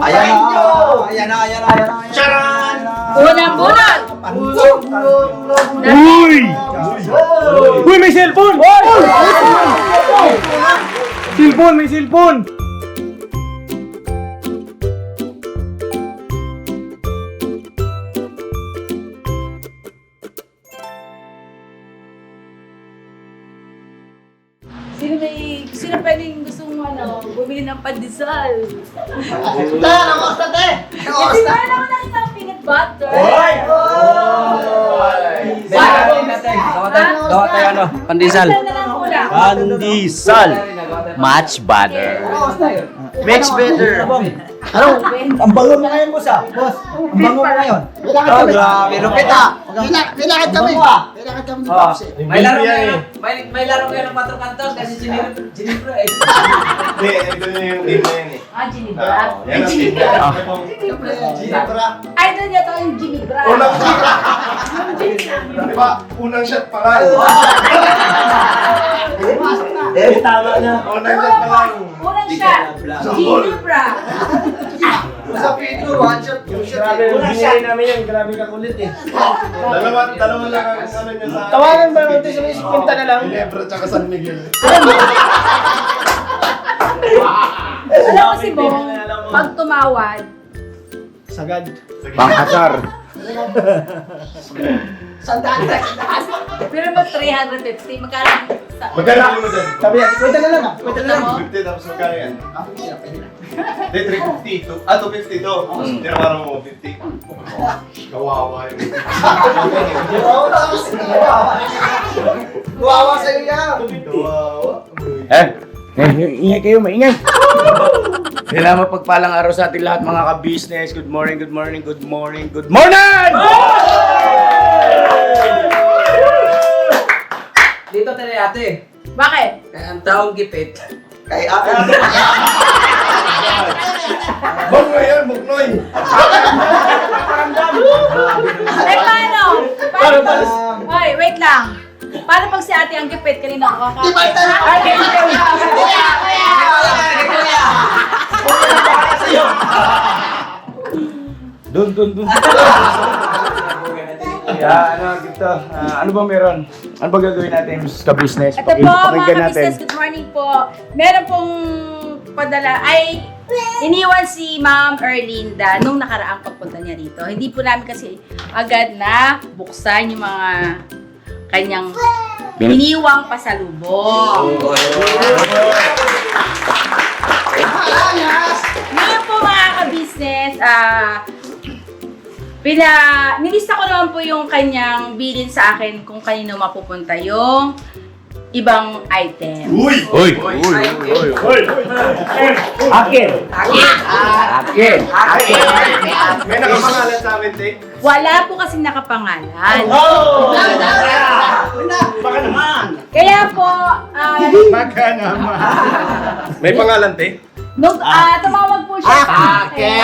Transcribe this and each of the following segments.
Ayan na. Charan! Bunang-bunang! Uy! Uy, may cellphone! Cellphone, may cellphone! Sino pwedeng gustong bumili ng pandesal? Hindi ba naman nakita ang peanut butter? Gawa tayo ano? Pandesal. Pandesal na lang kulang. Pandesal. Much better. Makes better. Ano? Ang bango mo ngayon, boss. Boss, ang bango mo ngayon. Kailangan kami. grabe, lupit Kailangan kami. Kailangan kami ni Popsi. May laro kayo, may laro kayo ng 4 kantos kasi Ginebra eh. Hindi, ito na yung team na yan eh. Ginebra. Yan ang team na yan. Ginebra. Idol niya to yung Ginebra. Di ba, unang shot pa lang. Tama na. Unang shot pa lang. Unang shot. Ginebra. Sa Pedro, one shot, two shot. binili namin yan. Grabe ka kulit eh. Dalawa lang ang ano niya sa... Tawagan ba natin sa may pinta na lang? Ginebra tsaka San Miguel. Alam mo si Bong, pag tumawad, Sagad. Pangkasar. Sandaan. pero mo 350, magkano? Magkano mo dyan? Sabi yan, kwenta na lang ah. Kwenta na lang. 50 tapos magkano yan? Hindi, 350. 250 to. Tinawaran mo 50. Kawawa yun. Kawawa sa'yo yan. Kawawa. Ingay kayo, maingay. Kailangan mapagpalang araw sa ating lahat mga ka-business. Good morning, good morning, good morning, good morning! Dito tayo ate. Bakit? Kaya ang taong gipit. Kay ate. Bugnoy yan, bugnoy. Eh, paano? Hoy, wait lang. Paano pag si ate ang gipit? Kanina ako kakain. Di ba ito? Dun. Dito. Ano ba meron? Ano ba gagawin natin sa business? Ito po, mga ka-business, good morning po. Meron pong padala, iniwan si Ma'am Erlinda nung nakaraang pagpunta niya rito. Hindi po namin kasi agad na buksan yung mga kanyang iniwang pasalubong. Ngayon po mga ka-business, nilista ko naman po yung kanyang bilin sa akin kung kanino mapupunta yung ibang item. Uy! Akin! May nakapangalan sa amin, Tek. Wala po kasing nakapangalan. Baka naman. Kaya po, Baka naman. May pangalan, Tek? nung tumawag po siya sa akin.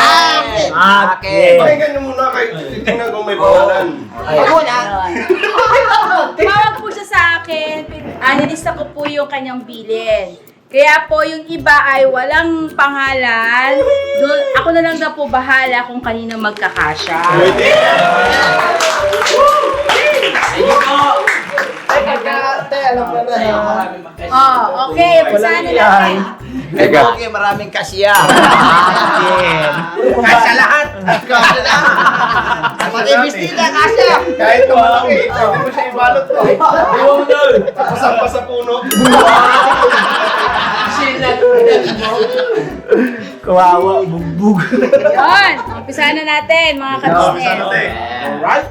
Pakinggan niyo muna kayo. Tingnan kung may pangalan. Tumawag po siya sa akin. Nilista ko po yung kanyang bilin. Kaya po yung iba ay walang pangalan. Ako na lang na po bahala kung kanino magkakasya. Oh, okay. Pusahan na natin. Okay, maraming kasya. Kasya lahat. Kasya lahat. Pati bestila, kasya. Kahit ito malaki, pwede mo siya ibalot to. Pasang sa puno. Kawawa, bugbog. Yun. Umpisahan na natin, mga ka-business. Alright?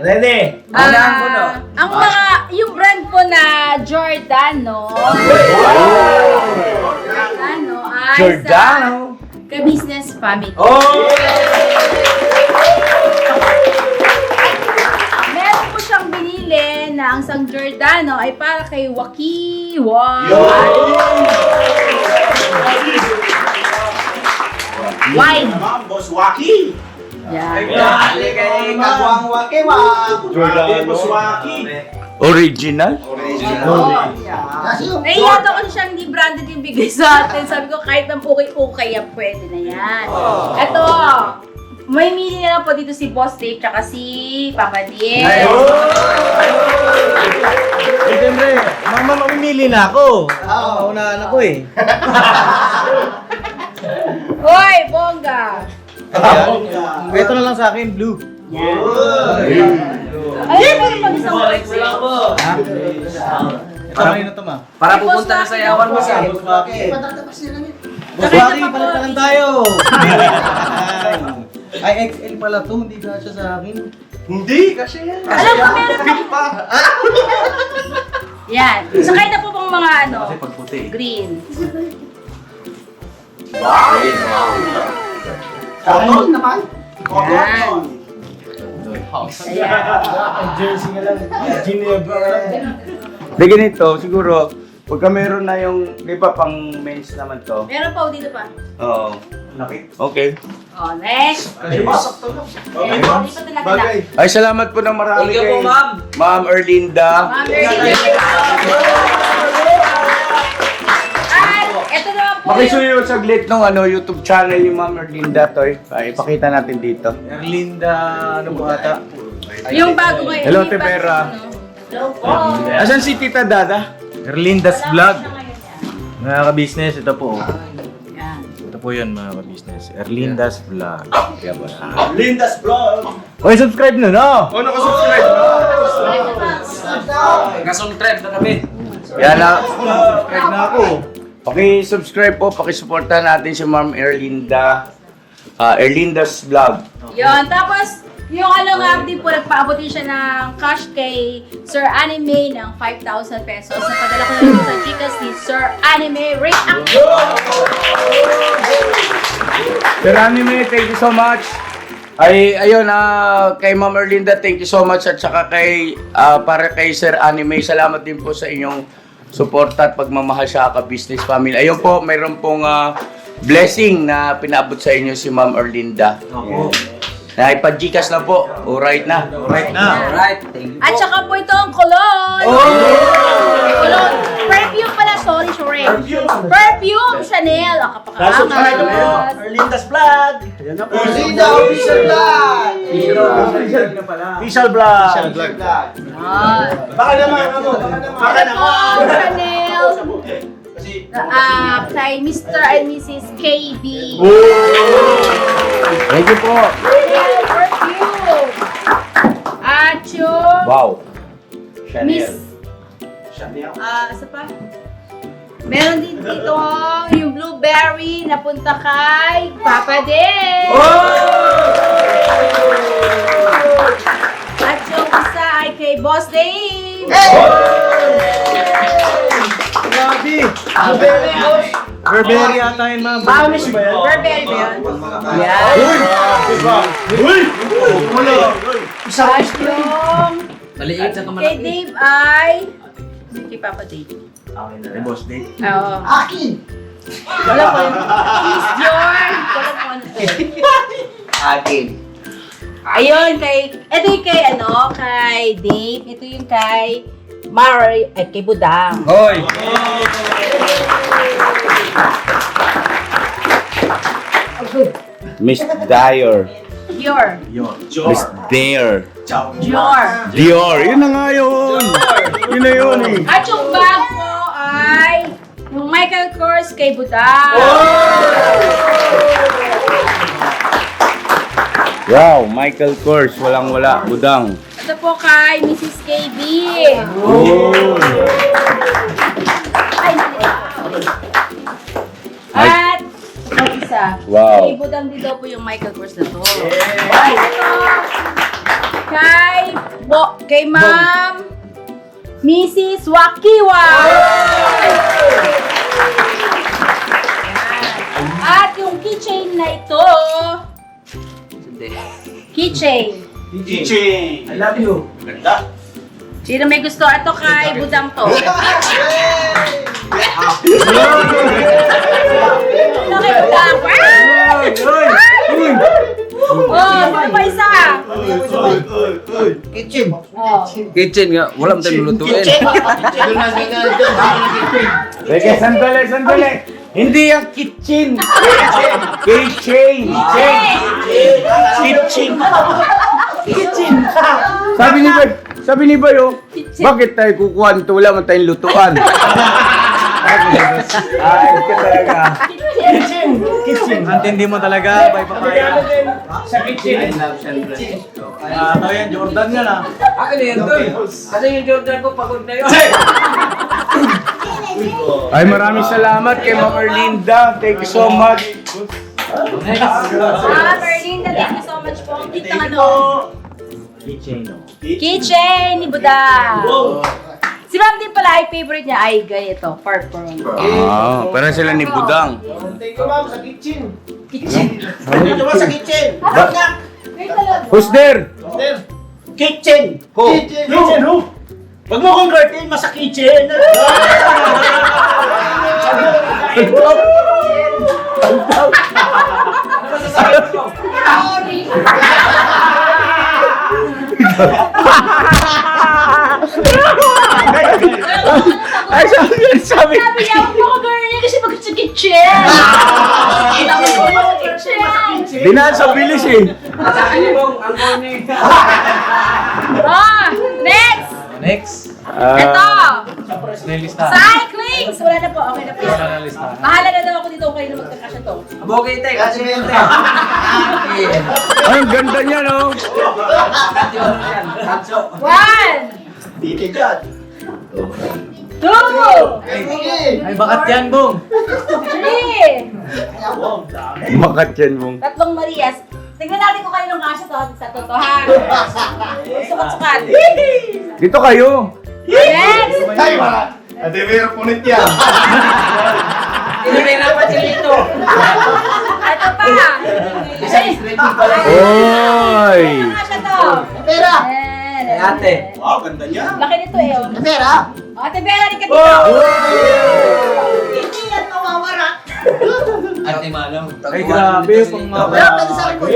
Ready? Ang mga, yung brand po na Giordano. Giordano ay Giordano. sa ka-business family. Meron po siyang binili na ang sang Giordano ay para kay Waki. Wow! Wine. Boss Waki. Yan. Kagwang Waki. Original? Nahiyato ko siyang hindi branded yung bigay sa atin. Sabi ko kahit ng okay-okay yan, pwede na yan. At May mili na lang po dito si Boss Dave tsaka si Papa Diez. Siyempre, mama, mamimili na ako. Maunahan ako eh. Hoy, bongga! Ito na lang sa akin, blue. Ayun, meron pang isang box. Ito kayo na to, ma. Para pupunta na sa yawan mo sa. Bukwari, palit lang tayo. Ay, XL pala to, hindi kasya sa akin. Hindi, kasi yan. Alam ko meron pang... Yan. Sakay na po pang mga ano, green. Cotton naman. Yan. Jersey nga lang. Ginebra nga lang. Di ganito, siguro, pagka meron na yung, di ba pang men's naman to? Meron pa dito pa. Oo. Okay. Oh, next. Ayan, dito talaga na. Bagay. Ay, salamat po ng marami Thank you po, kay ma'am. Ma'am Erlinda. Ma'am Erlinda. At ito naman po yung... Makisuyo saglit nung YouTube channel ni Ma'am Erlinda to. Ay, ipakita natin dito. Erlinda, ano po ata? Yung bago ngayon. Hello, yung Te bago, Vera. ano. Hello po. Asan si Tita Dada? Erlinda's Wala Vlog. po siya ngayon yan. Mga ka-business, ito po. Yan. Ito po yun, mga ka-business. Erlinda's Vlog. Linda's Vlog. Oy, subscribe na, no? Oh, nakasubscribe na. Kasong-trend na kami. Yan na. Subscribe na ako. Paki-subscribe po, paki-suportahan natin si Ma'am Erlinda. Erlinda's Vlog. Yun. Tapos, yung ano nga din po, nagpaabot din siya ng cash kay Sir Anime ng 5,000 pesos. Napadala ko na rin sa Gcash ni Sir Anime React. Sir Anime, thank you so much. Ay, ayun, kay Ma'am Erlinda, thank you so much. At saka kay, para kay Sir Anime, salamat din po sa inyong suporta at pagmamahal sa ka-business family. Ayun po, mayroon pong blessing na pinaabot sa inyo si Ma'am Erlinda. Na ipa-Gcash na po. Alright na. Right na. Alright, thank you At po. saka po ito ang cologne. Cologne. Perfume pala, sorry. Perfume Chanel. Ang kapakaangas. Erlinda's Vlog. Ayan na po. Erlinda Official Vlog. Official Vlog. Yan. Baka naman, ano? Baka Perfume Chanel. Kay Mr. and Mrs. KB. Thank you po. Perfume. At yung Wow. Miss. Isa pa? Meron din dito yung blueberry na punta kay Papa Din. At yung isa ay kay Boss Dave. Grabe. Burberry ata yun, ma'am. Burberry ba yun? Yan. At yung Maliit sa kay kamalaki. Dave ay kay Papa Dave. Hey, boss Dave. Oo. Akin. Wala ko yun. Miss Jorn. Wala ko ano to. Akin. Ayun, ito yung kay Dave. Ito yung kay kay Budang. Hoy! Miss Dyer. Dior. Miss Dyer. Dior. Dior. Yun na nga yun. Yun na yun eh. At yung bag ko ay yung Michael Kors kay Budang. Wow, Michael Kors. Walang wala. Budang. Ito po kay Mrs. KB. Ay, at ito isa. Wow. Kay Budang din daw po yung Michael Kors na to. Ay, ito. Kay Ma'am Mrs. Wakiwa. At yung keychain na ito. Keychain. I love you. Sino may gusto? Ito kay Budang to. Ito kay Budang. Oh, sino pa isa? Kitchen. Oh. Kitchen nga, wala mo tayong lulutuin. Teka, sandali. Hindi yung kitchen. Kitchen. Sabi ni Bayo, bakit tayo kukuha nito? Wala man tayong lutuan. Ay, ka talaga. Antindi mo talaga, bay papaya. Sa kitchen. Ito yan, Jordan yan ah. Akin na yan, tol. Kasi yung Jordan ko, pagod na yun. Ay, maraming salamat kay Ma'am Erlinda. Thank you so much. Erlinda, thank you so much po. Ang cute ng ano. Keychain ni Budang. Si Ma'am din pala ay favorite niya ay ganito, purple. Ah, parang sila ni Budang. Thank you, ma'am, sa kitchen. Kitchen. Thank you, ma'am, sa kitchen. Wait talaga. Who's there? Kitchen. Who? Kitchen, who? Wag mo kong curtain, mas sa kitchen. Ay, sabi. Sabi niya, huwag mo ko girl kasi pag sa kitchen. Sabi ko sa kitchen. Dinaan sa bilis eh. Sa akin yung bong, ang corny. Next! Next. Ito! Nailista. Cyclings! Wala na po, okay na po. Wala na lista. Bahala na daw ako dito kung kayo na magkakasya to. Abogay tayo, kasi yun tayo. Ay, ang ganda niya, no? One! Dito dyan. Two! Ay, bakat yan, Bong. Three! Makat yan mong. Tatlong Marias. Tignan natin kung kayo nung kasya to sa totoo ha. Sukat-sukat. Dito kayo. Next! Ay, wala. Ate, meron punit yan. Tinirapan siya dito. Ito pa! Oy! Ano kasya to? Pera. Ate. Wow, ganda niya. Laki nito eh. Oh. Pera. Ate Bella, rin ka dito. Hindi yan mawawala. Ate Manong. Ay, grabe. Pang Pera, pwede sa likod.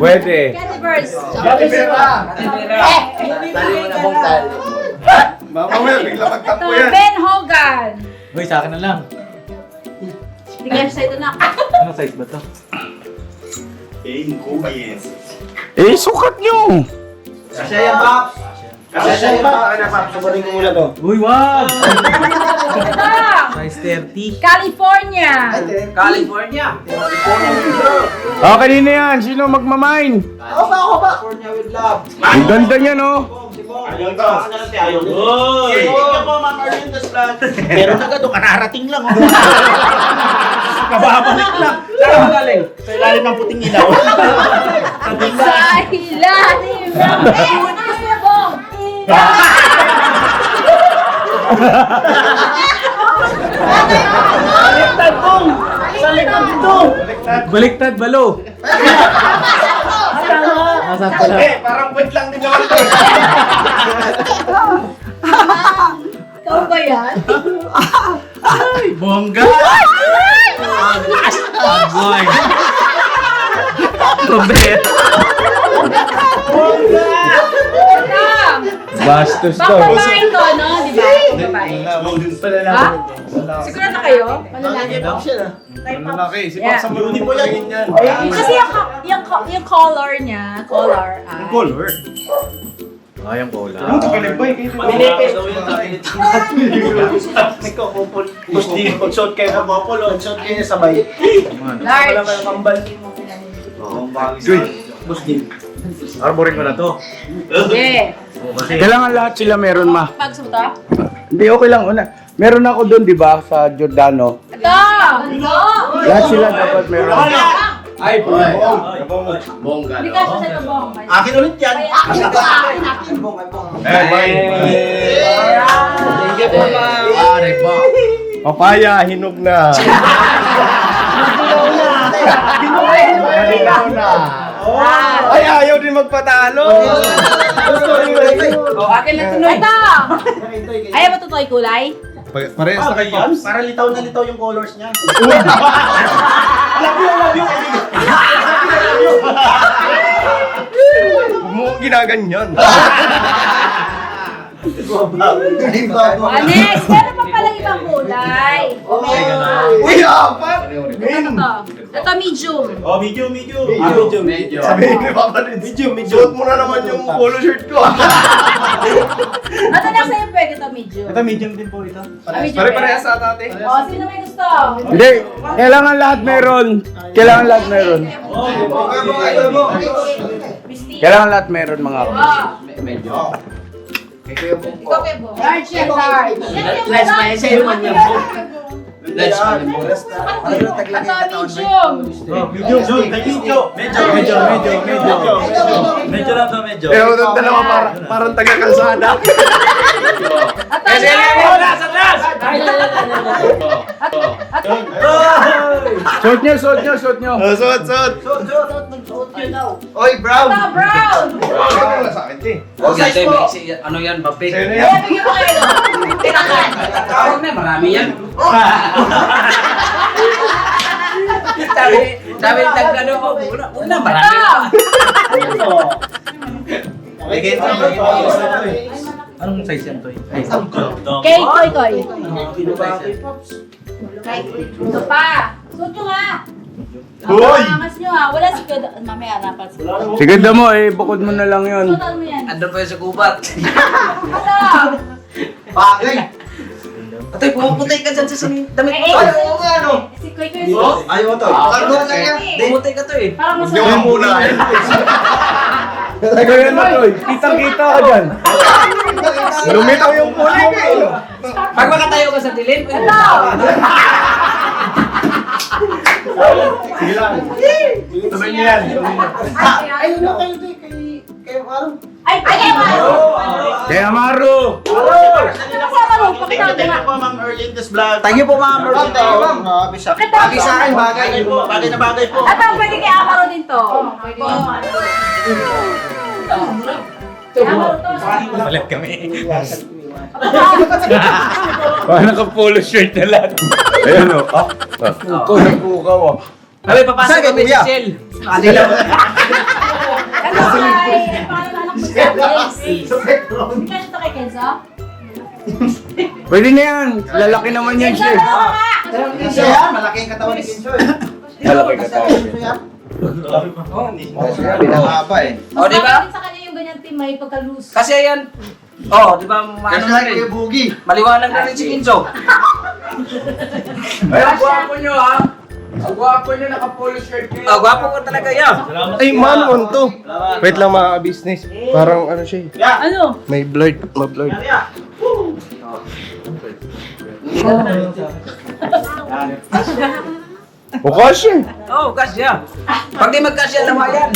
Pwede. Candy Burst. Ate, pera. Ate Vera. Tali mo na bong tali. Mamaya, bigla Ito, magtakpo yan. Ben Hogan. Uy, sa akin na lang. Tingnan sa ito na. Anong size ba to? Yes. Eh, sukat nyo. Kasya yan, Paps. Kasya yan, Paps. Suburin ko muna to. Uy, wag! Ito, Size 30. California. California. Ah, kanina yan. Sino magmamine? Ako ba, ako ba? Ang ganda niya, no? Ayaw ka. Ayaw ko. Ayaw ko, Ma'am Arlinda's plan. Pero agad doon, kararating lang. Kababalik lang. Saan ka galing? Sa ilalim ng puting ilaw. Sa ilalim ng bong. Baliktad kong! Sa likod to! Baliktad, balo. Nasaan pala? Parang wait lang din naman to. Ikaw ba yan? Bongga! Agoy! Robert! Ito. Bastos to. Pang babae to, no? Di ba? Pang babae. Ha? Sigurado kayo? Malalaki to? Malaki. Si Yeah. Paksa Maruni po yan. Kasi yung color niya, color ay... Color. Ayang bola. Ano to, kalibay? Manipis. Pag-shot kayo ng mapol, pag-shot kayo sabay. Large. Wala kayong kambal. Arborin ko na to. Sige. Kailangan lahat sila meron, ma. Pagsuta. Hindi, okay lang. Una. Meron ako doon, di ba, sa Giordano. Ito! Ito! Lahat sila dapat meron. Ay, Hindi ka siya sa tabong. Akin ulit yan. Akin ito, akin. Thank you po, ma'am. Pare po. Papaya, hinog na. Hinog na. Ay, ayaw din magpatalo. O, akin na tuloy. Ito! Ayaw mo tutoy kulay? Parehas na kayo. Para litaw na litaw yung colors niya. Huwag mo ginaganyan. Next, meron pa palang ibang kulay. Uy, apat! Ito to. Ito medium. Oh, medium. Sabihin ni Papa rin. Suot mo na naman yung polo shirt ko. Ito lang sa'yo pwede to medium. Ito, medium din po ito. Pare-parehas sa tate. O, sino may gusto? Hindi, kailangan lahat meron. Kailangan lahat meron. Christine. Kailangan lahat meron mga Oh. Medyo. Ikaw, Bebo. Large yan, large. Large pa yan, sa'yo man yan po. Large pa yan po. Ito, medium. Medyo lang to, medyo. Pero itong dalawa parang taga-kalsada. Ito, large. Suot nyo, suot nyo, suot nyo. Suot. Oy, brown. Ito, brown. Wala sa akin, eh. Huwag yan, Dave. Ano yan, Bapig? Sa'yo na Kaya yan. bigyan mo kayo. Tinakan. Huwag na, marami yan. Sabi ni Tagano po, huwag na, marami Ito. yan. Anong size yan, Toy? Kay Koy Koy. Ito pa. Suot nyo nga. Hoy! Angas nyo ha. Wala si Kuya. Mamaya harapan si Kuya. Sige mo bukod mo na lang yun. Suotan mo yan. Andun pa yun sa gubat. Ano? Bagay. Atoy, pumuputay ka dyan sa damit Eh, mo. eh. Oo nga, no? Si Koy Koy. suot. Ayaw to. Ano na yan? Pumutay ka to eh. Parang Huwag niyo masarap. muna. Ganyan na Toy. Kitang-kita ka dyan. Lumitaw yung kulay ko, eh. Pag makatayo ka sa dilim, Ito. Sige lang. Sabay niyo yan. Ayun na kayo Ay, Maro. Kaya Maru! Kasama mo. Pakita mo nga. Ma'am Erlinda's vlog. Thank you po, Ma'am. Bagay sa akin, bagay po. Bagay na bagay po. Ito, pwede kay Amaro din to. Pwede. Kay Amaro to. Balik kami. Naka-polo shirt na lahat. Ayan o. Nagpukaw o. Sabi, papasok kami si Shell. Ano kay... Paano na anak mo sa James? Hindi ka ito kay Kenzo? Pwede na yan. Lalaki naman yan Kenzo, siya. dalawa nga. Siya, malaki ang katawan ni Kinso eh. Lalaki ka tayo. Pinahaba eh. O, di ba? Mas sa kanya yung ganyan team may pagka-loose. Kasi yan, di ba, Ganun lang kayo, Boogie. maliwanag na rin si Kinzo. Ay, ang gwapo nyo ha. Ang gwapo nyo naka-polo shirt kayo. Gwapo ko talaga yan. Ay, manuon to. Wait lang mga business. Parang ano siya, eh. Ano? May blurred. Ma-blurred. O kasi. Oo, kasya. Pag di magkasya, lawayan.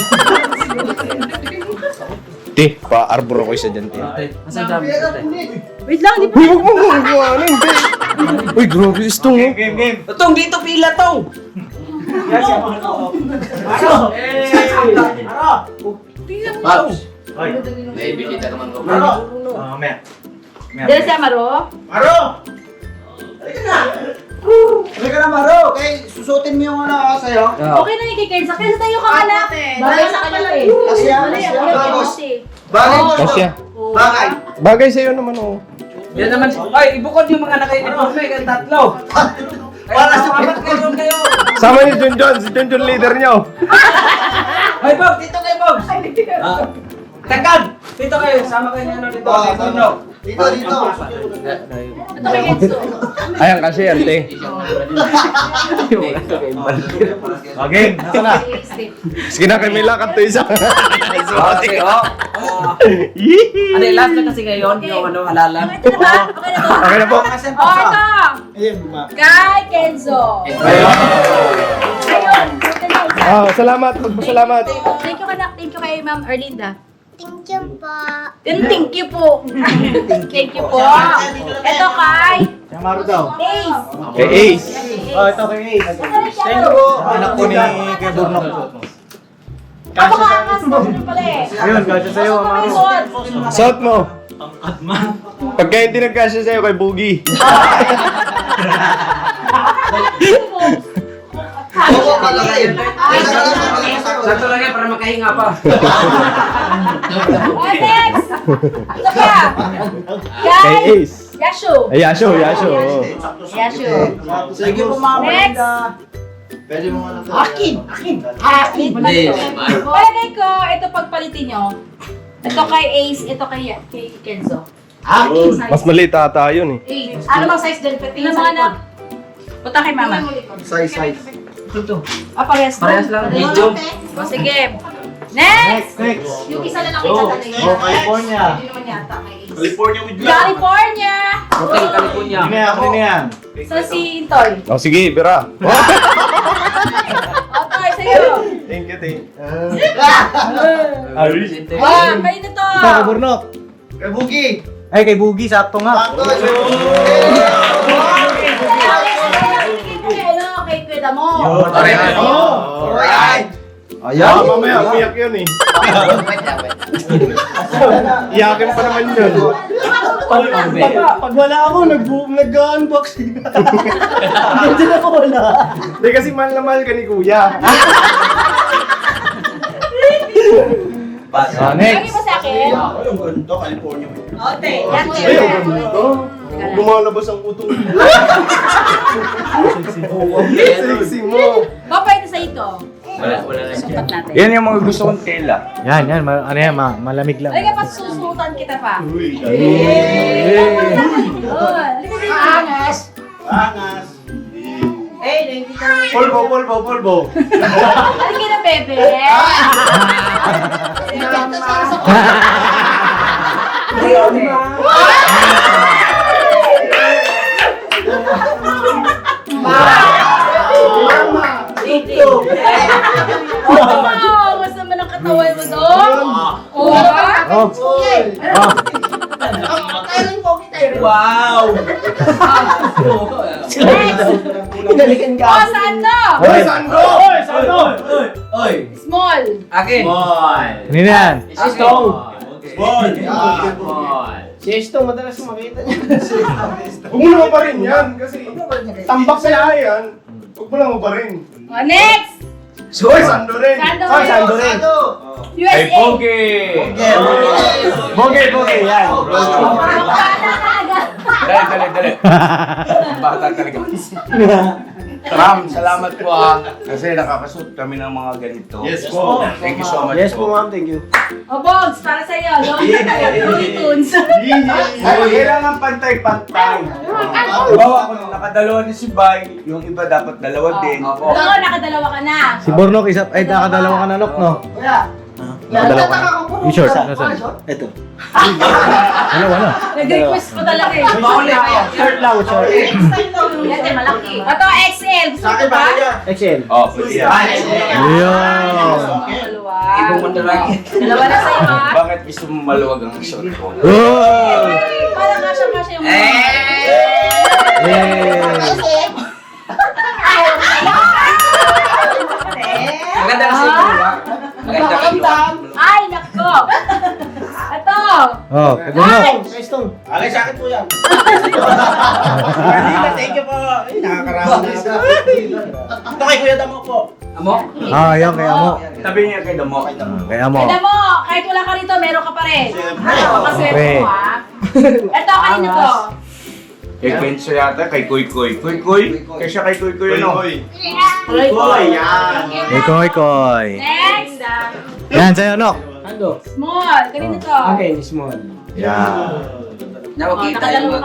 Te, pa-arbor ako isa dyan, te. Asan dami ito, te? Wait lang, di pa. Uy, huwag mo gumagawa ano, te. Uy, grabe istong, oh. Game. Itong dito pila tong. Pops. May bisita naman ko. Ma'am. Dila si Amaro. Maro! Halika na, Maro. Okay, susutin mo yung ano sa'yo. Okay na kay Kenzo. Kenzo tayo ka anak. Bagay sa kanya to eh. Kasya, Mali, kasya. okay, okay. Bagay Oo. gusto. Kasya. Bagay. Bagay sa'yo naman, oh. Yan naman. Ay, ibukod yung mga naka-uniforme kang tatlo. Para sa apat kayo. Sama ni Junjun, si Junjun leader niyo. Ay, Bob, dito kayo, Bob. Tagad! Dito kayo, sama kayo ni ano dito. Dito nyo. Dito, dito. Ito kay Kenzo. Ayan kasi yan, te. Game. Nasa na. Sige na, kay Mila, kanto isa. Okay, oh. Ano, last na kasi ngayon, yung ano, halalan. Okay na ba? Okay na to? Okay na po. Oh, ito. Ayun, ma. Kay Kenzo. Ayun. Salamat, magpasalamat. Thank you anak. Thank you kay Ma'am Erlinda. Thank you po. Thank you po. Thank you po. Ito kay Yung Maro daw. Ace. Kay Ace. Oh, ito kay Ace. Thank you po. Anak ko ni Kuya Burnok. Ako kaangas ko pala eh. Ayun, kasya sa'yo, Maro. Suot mo. Pagka hindi nagkasya sa'yo, kay Boogie. Oo, pala yun. Sakto lang yan para makahinga pa. Oh, next! Ito pa! Kay Guys! Ace. Yashu! Ay, Yasho, Yasho. oo. Yashu! Sige po, Ma'am Next. Erlinda. Pwede mo ano to? Akin! Palagay ko, ito pagpalitin nyo. Ito kay Ace, ito kay Kenzo. Akin. Mas maliit ata yun eh. Ace. Ano bang size din? Pati yung mga anak. Punta kay mama. Size. Ah, parehas lang. Parehas lang. Medium. O, sige. Next! Next. Yung isa na lang itatali. Oh, California. Hindi naman yata kay Ace. California with California! Okay, California. Ano yan? Ano yan? So, si Toy. Oh, sige, Bira. O, Toy, sa'yo. Thank you, thank Ah, kayo na to. Ito, kay Burnok. Kay Bugi. Ay, kay Bugi, sakto nga. Sakto. Ano, kay Kuya mo. Parehas. Oh, ayan. Ayan. Mamaya, umiyak yun eh. Iyakin pa naman yun. Pag wala ako, nag-unboxing. Hindi na ako wala. Hindi kasi mahal na mahal ka ni Kuya. Ah, Lagi next. mo sa akin. Ang ganda, California with Okay. Yan, Ay, ang ganda. Gumalabas ang utong. Sexy mo. Papay na sa ito. Wala na. Sukat natin. Yan yung mga gusto kong tela. Yan, ano yan, malamig lang. Halika pa, susutan kita pa. Uy, Angas. angas. Pulbo. Halika na, bebe. Oh, mas naman ang katawan mo doon. Oh, Oh. Wow! next. Oh, saan to? Hoy, Sando! Sando! Oy! Small. Akin! Kanina yan. Stone! Ball! Si Estong, madalas makita niya. Huwag mo naman pa rin yan kasi tambak sa yan. Huwag mo naman pa rin. Oh, next. Hoy, Sando rin! Sando Ay, rin. Sando rin! USA. Ay, Pogi! Bogey, yan. Dali. Bata talaga. Ma'am, salamat po kasi nakakasuot kami ng mga ganito. Yes po. Thank you so much Yes po, ma'am. Thank you. Oh, Bogs, para sa'yo. Looney Tunes. Ay, kailangan pantay-pantay. Bawa ko nung nakadalawa ni si Bay, yung iba dapat dalawa din. Oo, nakadalawa ka na. Si Burnok, nakadalawa ka na, Nok, no? Nakadalawa ka na. You sure? Saan? Ito. Wala. Nag-request pa talaga eh. Short lang, short. Yan, eh, malaki. Ito, XL. Gusto mo ba? XL. Oh, pwede yan. Ayan. Dalawa. Ibang mandalaki. Dalawa na sa'yo, ha? Bakit gusto mo maluwag ang shot ko? Oh! Parang kasya yung Maganda kasi ito, ba? Maganda kayo. Ay, nako! Ito! Oh, kay Burnok. Alay, sa akin po yan. Thank you po. Nakakaraman na ako. Ito kay Kuya Damo po. Amo? Ah, ayan, kay Amo. Tabi niya kay Damo. Kay Amo. Tignan mo, kahit wala ka rito, meron ka pa rin. Pakaswerte Okay. mo, ha? Ito, kanino to? Kay Kenzo yata, kay Kuy Kuy. Kuy Kuy? Kaya siya kay Kuy Kuy, ano? Hoy, yan. Kay Koy. Next! Yan, sa'yo, Nok. Small. Kanino to? small. Yan. Nakakita yung Nakadalawa ka na.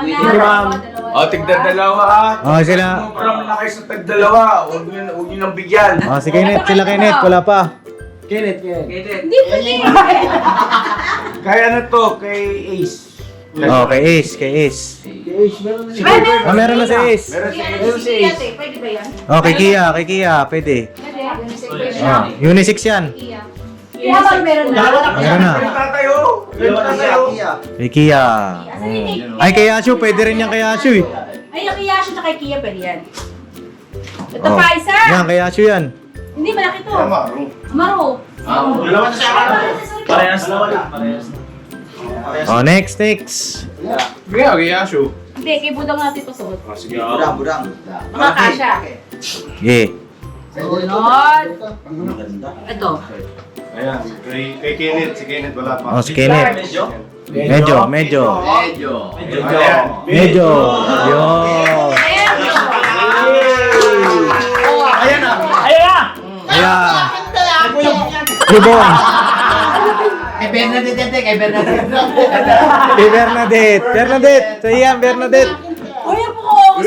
mag-video. O, tigda-dalawa ha. Oh, sila. Parang na kayo sa tag-dalawa. Huwag niyo nang bigyan. Oh, si Kenneth. Sila Kenneth. Wala pa. Hindi pwede. Kaya ano to, kay Ace. Oh, kay Ace. Kay Ace. Ah, meron na si Ace. Meron si Ace. Pwede ba yan? Oh, kay Kia. Kay Kia. Pwede. Pwede. Oh, unisex yan. Kaya ba meron na? Meron na. Yung tatayo. Yung tatayo. Kay Kia. Ay, kay Ashu. Pwede rin yan kay Ashu eh. Ay, yung kaya siya kay Kia, pwede yan. Ito Oh. pa isa. Yan, kay Ashu yan. Hindi, malaki to. Amaro. Amaro. Dalawa na siya. Parehas. Oh, next. Kaya, kaya, show. Hindi, kay Budang natin ito suot. Sige. Budang. Makakasya. Okay. Sunod. Ito. Ayan, kay Kenneth. Si Kenneth wala pa. Oh, si Kenneth. Medyo. Ayan. Medyo. Yun. Ayan na. Ayan. Ibon. Kay Bernadette, kay Bernadette. Si Bernadette. Bernadette. Sa iyan, Bernadette. Uy, ang buko.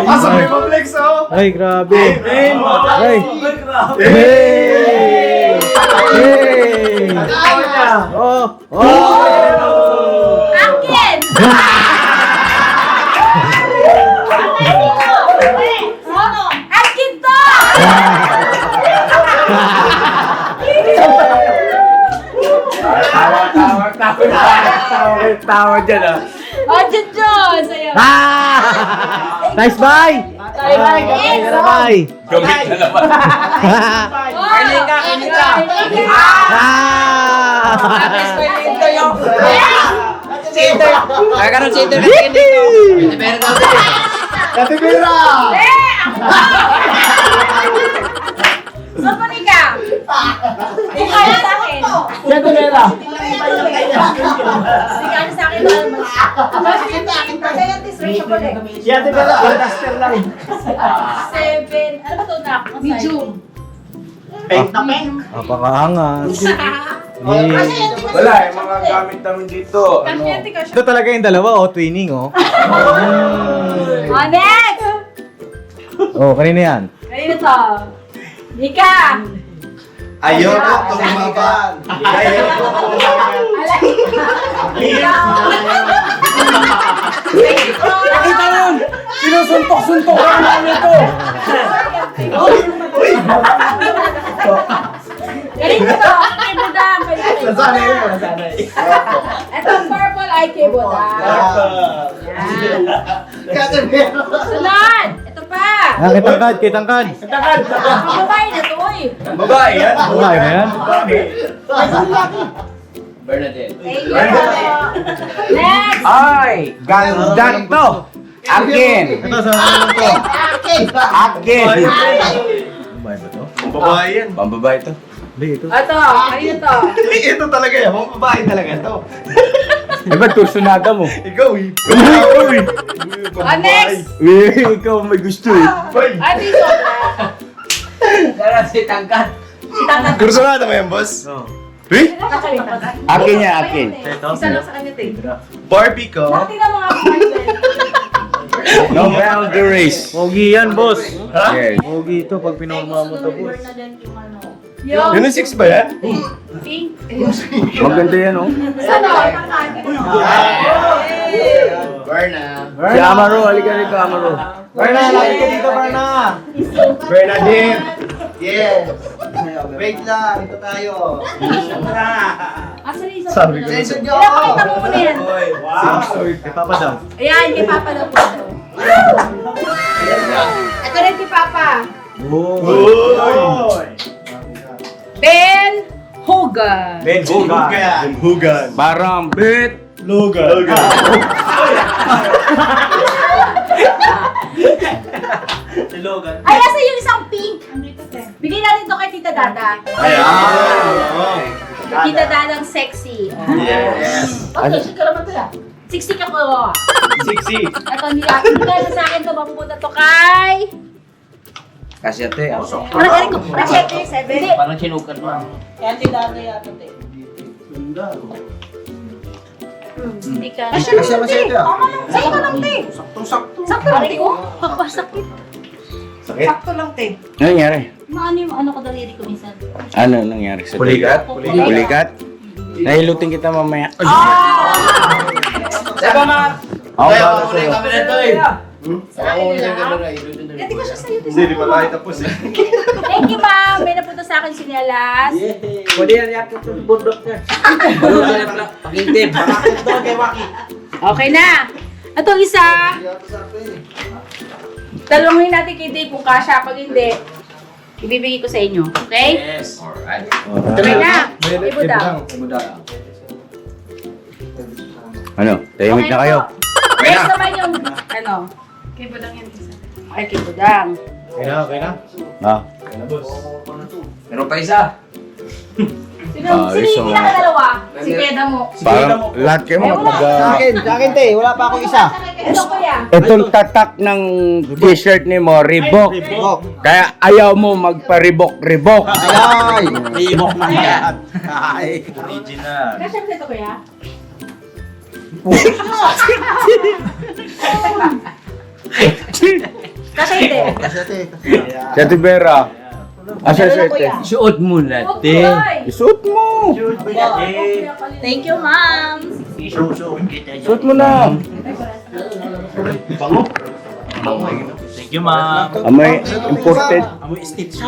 Asa may complex, oh. Ay, grabe. Ay. Hey. Oh. Akin! Akin to! Tawa dyan ah. Oh, Diyos! Sa'yo. Nice buy. Yes! Bye. Gamit na naman. Kalinga! Ate Vera! Saan pa rin ka? Kung kaya sa akin. Siyempre, Vera. Hindi ka sa akin. Si Ate Vera, duster lang. 7. Ano ba ito na? Medium. Pink na pink. Napakaangas. Wala, yung mga gamit namin dito. Ano? Ito talaga yung dalawa, oh. Twinning, oh. Oh, next! Oh, kanina yan. Kanino to? Mika! Ayoko tumaban. Ayoko tumaban. Nakita yun! Sinusuntok-suntok ka namin ito! Ganito to! Kay Budang! Nasanay yun, nasanay. Ito purple ay kay Budang. Yan. Ate Vera. Sunod! Ito pa! Ah, kitangkad. Ang babae na to eh. Babae yan? Babae ba yan? Bernadette. Thank you. Next! Ay! Ganda to! Akin! Ito, sa ano to? Akin! Babae ba to? Ang babae yan. Pambabae to. Hindi, ito. Ito, kanino to? Ito talaga yan. Mga babae talaga ito. Eh, ba't kursunada mo? Ikaw eh. Ikaw eh. Oh, next! Ikaw may gusto eh. Ano dito? Si Tangkat. Kursunada mo yan, boss? Oh. Eh? Akin niya, akin. Isa lang sa kanya, te. Barbie ko. Dati na mga partner. No boundaries. Pogi yan, boss. Yes. Pogi ito pag pinorma mo to, boss. Yung Yun ang 6 ba yan? pink. Maganda yan, oh. Sana? Berna. Si Amaro, halika rito, Amaro. Berna, lagi ka dito, Berna. Bernadette. Yes. Wait lang, ito tayo. Asa rin Sabi ko na Sensor nyo Pinapakita mo muna yan. Kay Papa daw. Ayan, kay Papa daw po ito. Ito rin kay Papa. Ben Hogan. Ben Hugan. Parang bet. Logan. Ay, asa yung isang pink? Bigay natin ito kay Tita Dada. Kay Tita Dadang sexy. Yes. Okay, shit ka naman to yan. 60 ka ko. 60. Ito, hindi na sa akin to. Mapupunta to kay... Kasi ate, ako. Parang ko. Check 7. Hindi. Parang sinukat mo. Hindi ka. Kasya masaya ito, ah. Sa'yo ka lang, te. Saktong-sakto. Sakto lang, te. Papasakit. Sakit. Sakto lang, te. Ano nangyari? Maano yung ano ko daliri ko minsan? Ano nangyari sa Pulikat? Pulikat? Nahilutin kita mamaya. Diba mga... Ako Kaya ba ako na yung camera to eh. Hindi ko siya sa'yo. Hindi, di pa tayo tapos eh. Thank you, ma'am. May napunta sa akin sinyalas. Pwede yan yakit ito sa bundok niya. Pag-intip. Okay na. Ito isa. Talungin natin kay Dave kung kasha. Pag hindi, ibibigay ko sa inyo. Okay? Yes. Alright. Okay na. Ibo daw. Ano? Tahimik na kayo. Next naman yung, ano? Kay Budang yan isa. Ay, kay Budang. Okay na. Ha? Meron pa isa. Sino Ah, yung isang- pinakadalawa? Si Peda mo. Parang lahat kayo Eh, wala. Sa akin, te. Wala pa akong isa. Ito kuya. Itong tatak ng t-shirt ni mo, Reebok. Kaya ayaw mo magpa-Reebok. Ay! Reebok na yan. Ay, original. Kasya mo ito kuya? Kasya hindi. Kasi, te. Sa Tibera. Asa Ano sa kuya? Suot mo na, te. Isuot mo. Thank you, ma'am. Isuot mo na. Thank you, ma'am. Amoy imported. Sticks.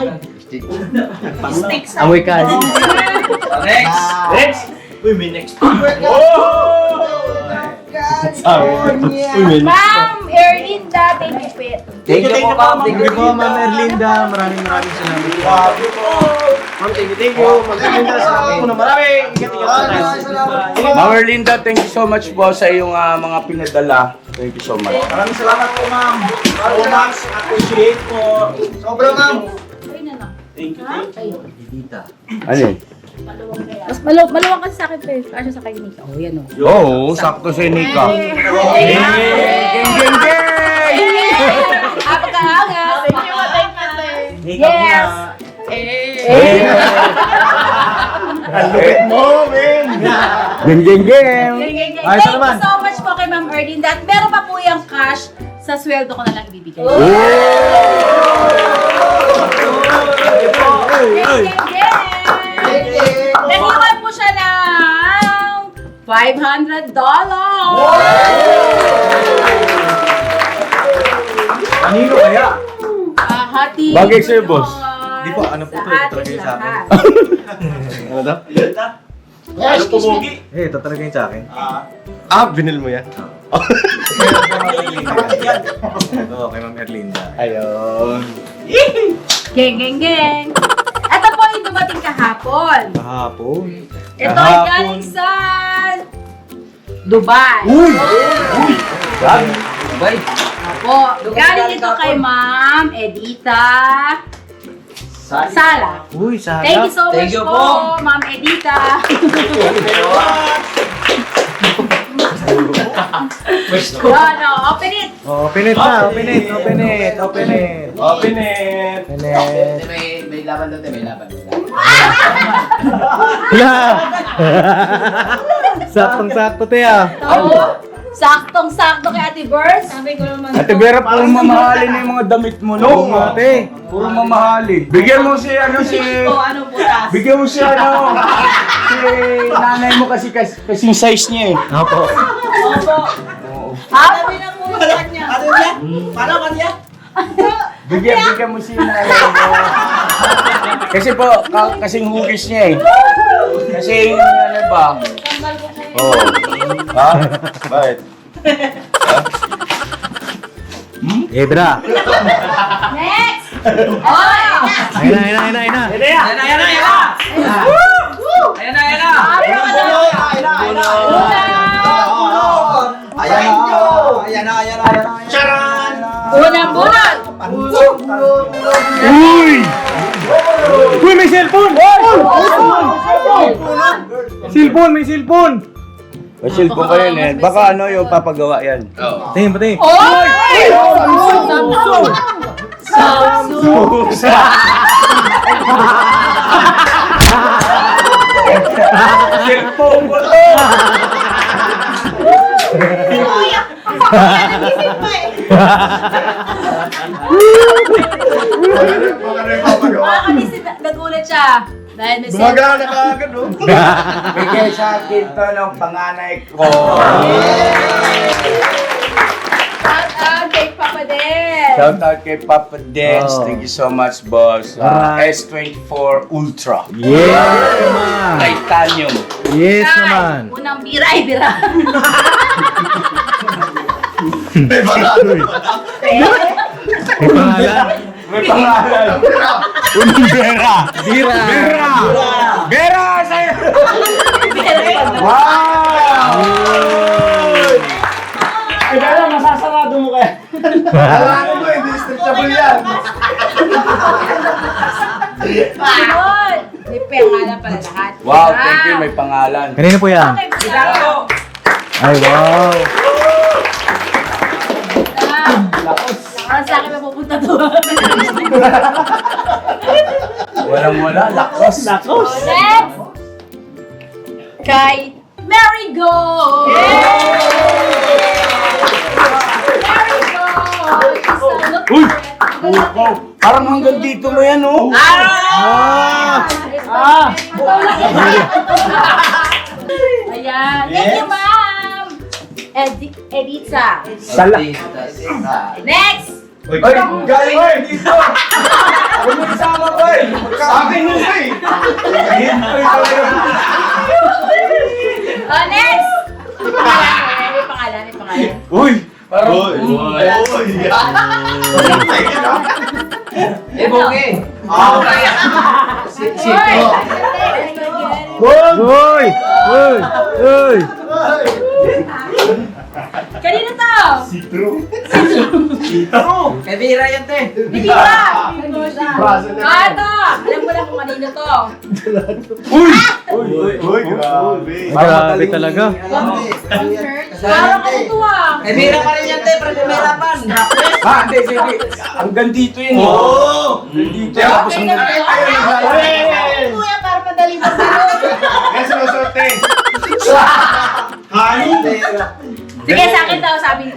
Amoy kali. Next. Uy, may next. Ma'am Erlinda, thank you, Pet. Thank you po, ma'am. Thank you po, Ma'am Erlinda. Maraming salamat. Thank you. Maganda sa akin. Marami. Ma'am Erlinda, thank you so much po sa iyong mga pinadala. Thank you so much. Maraming salamat po, ma'am. So much. Appreciate po. Sobra, ma'am. Ayun na lang. Thank you. Ayun. Ano yun? Mas maluwang kasi sa akin, Pet. Kasya sa kay Nika. Oh, yan o. Oo, sakto si Nika. Geng, geng, geng! Apakaangas. Thank you, thank you. Yes. Mo, men. Geng, geng, geng! Ay, Thank isa naman. you so much po kay Ma'am Erlinda. At meron pa po yung cash sa sweldo ko na lang ibibigay. Naniwan po siya ng $500. Kanino kaya? Hati. Bagay sa'yo, boss. Di po, ano po to? Ito talaga yung sa akin. Ano daw? Ano pumugi? Eh, ito talaga yung sa akin. Binil mo yan? Oo, kay Ma'am Erlinda. Ayun. Geng, geng, geng. Ito po yung dumating kahapon. Kahapon. Ito ay galing sa Dubai. Bye. Opo. Galing ito kay Ma'am Edita Sala. Uy, sana. Thank you so much Thank you po, po. Ma'am Edita. Ano, open it. Open it na, open it, open it, open it. Open it. Open it. May laban doon, may laban. Wala! Saktong-sakto te ah. Oo. Saktong-sakto kay Ate Bers. Sabi ko naman. Ate Vera, puro mamahalin na yung mga damit mo, no? Oo, ate. Puro mamahalin. Bigyan mo si, Ano butas? bigyan mo si, si nanay mo kasi kasing size niya eh. Opo. Opo. Sabi na po sa kanya. Paano kanya? Bigyan mo si nanay mo. Kasi po, kasing hugis niya eh. Kasi, ano ba? Oo. Ha? Bakit? Ebra. Next! Oh! Ayun na, ayun na, ayun na, ayun na. Ayan na! Ayan na! Charan! Unang-bunan! Uy! Uy, may cellphone! Cellphone, may cellphone! Pasil po kayo yan. Baka ano yung papagawa yan. Tingin, pati. Oy! Samsung! Samsung! Cellphone ko to! Kasi nagulat siya. Dahil may Gumagana na kaagad, no? Bigay sa akin to ng panganay ko. Shout out kay Papa Des. Shout out kay Papa Des. Oh. Thank you so much, boss. Alright. S24 Ultra. Yes naman! Titanium. Yes Ay, naman! unang bira ay bira. May pangalan? May pangalan. Unang Vera. Bira! Vera! Vera! Sa'yo! Wow! Ay, kaya masasarado mo kaya. Alam mo, hindi stretchable yan. Sunod! May pangalan pala lahat. Wow, thank you, may pangalan. Kanina po yan. Okay, Bravo! Ay, wow. Parang sa akin mapupunta to. Walang-wala, lakos. So, next! Kay Marigo! Marigo! Uy! Wow, parang hanggang dito mo yan, oh. Ayan. Thank you, ma'am! Editha. Next! Uy, Ay, galing mo dito. Huwag mo kasama ko eh. sa akin mo eh. Oh, next! May pangalan. Uy! Parang... Uy. Eh, Bogi! Uy! Uy! Uy! Kanino to? Eh, bira yan, te! Hindi ba? Ito! Alam mo na kung kanino to. Uy, grabe. Grabe talaga. Parang katutuwa. Eh, bira pa rin yan, te! Pero lumerapan! Ha, hindi. Hanggang dito yun. eh. Oo. Dito yan. Tapos hanggang... Kuya, para madali mo. Yan sinusuot eh. Hani. Sige, sa akin daw, sabi ko.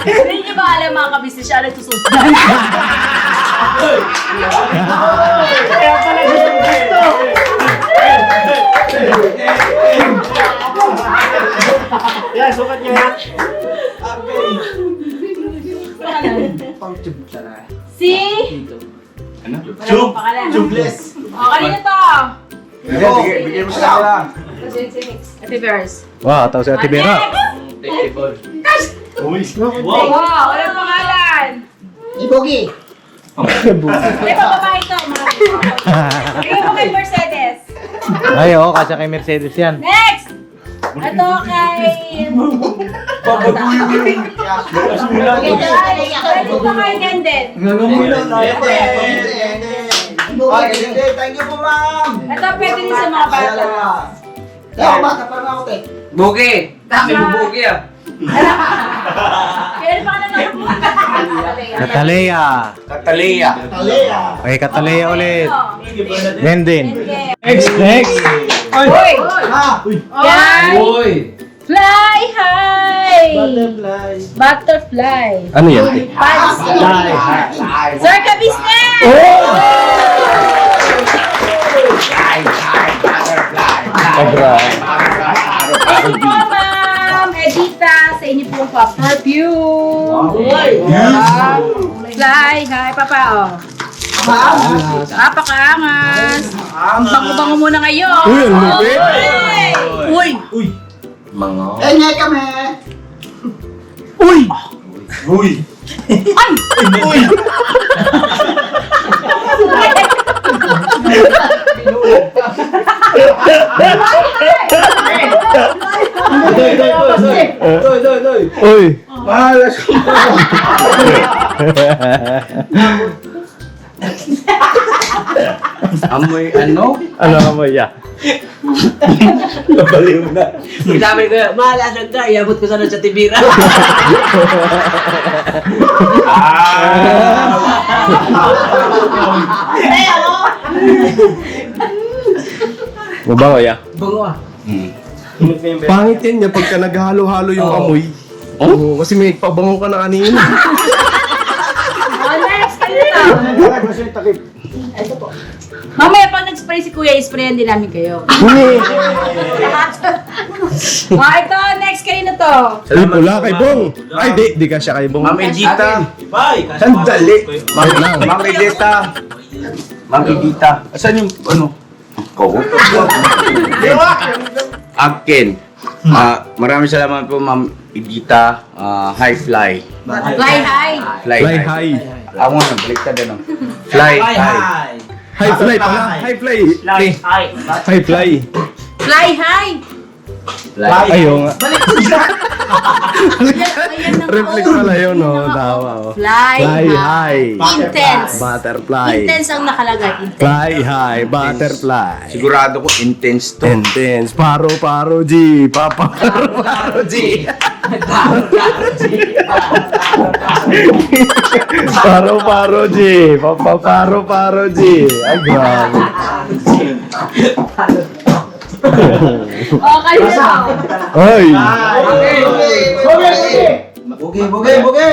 Hindi niyo ba alam mga kabisnes siya nagsusunod? Yan, sukat niya yan. Si... Chub. Pangalan. Chubless. O, kanino to? Sige, bigyan mo sa kanila. Ate Bears. Wow, tao si Ate Vera. Uy. Wow, walang pangalan. Ibogi. May pababae ito. Bigyan mo kay Mercedes. Ay, oo, kasi kay Mercedes yan. Next! Ito kay... Ito kay Genden. Thank you po, ma'am. Ito pwede din sa mga bata. Kaya bata pa rin ako, te. Bogi! Dami mo, Bogi, ah! Kaya pa ka na Katalea. Katalea. Talea. Okay, Katalea ulit. Genden. Next! Next. Uy! Ha? Yan! Uy! Fly high! Butterfly. Butterfly. Ano yan? Sir Kabisnes! Thank you po, ma'am. Edita, sa inyo pong pa-perfume. Fly high, papa, oh. Napakaangas. Ang bango-bango muna ngayon. Uy, ang lupit. Uy! Eh, ngay kami. Uy. Ay! Uy. Mahalas ko. Amoy ano? Ano ka mo, ya? Nabaliw na. Sabi ko, mahalasag ka, iabot ko sana sa tibira. Mabaho, ya? Bango, ah! Pangit yan niya pagka naghalo-halo yung amoy. Oo, kasi may pabango ka na kanina. Oh, next, kanina. Mamaya pag nag-spray si Kuya, isprayan din namin kayo. Ito, next kanina to. Ay, pula kay Bong. Ay, di ka siya kay Bong. Ma'am Edita. Sandali. Ma'am Edita. Ma'am Edita. Asan yung ano? Ko. Akin. Maraming salamat po, Ma'am Edita. High fly. Fly high. Fly Fly high. high. Ako na, baliktad ano. Fly high. High fly pala. High fly. High fly. Fly high. Fly. Ayaw nga. Ayan ang Reflex pala yun, no? Tama, oh. Fly high. high. Intense. Butterfly. Intense ang nakalagay. Intense. Fly high, butterfly. Sigurado ko intense to. Intense. Paro G. Papa Paro G. Paro G. Papa Paro G. Ay, grabe. Okay na. Ay. Bugay, bugay, bugay.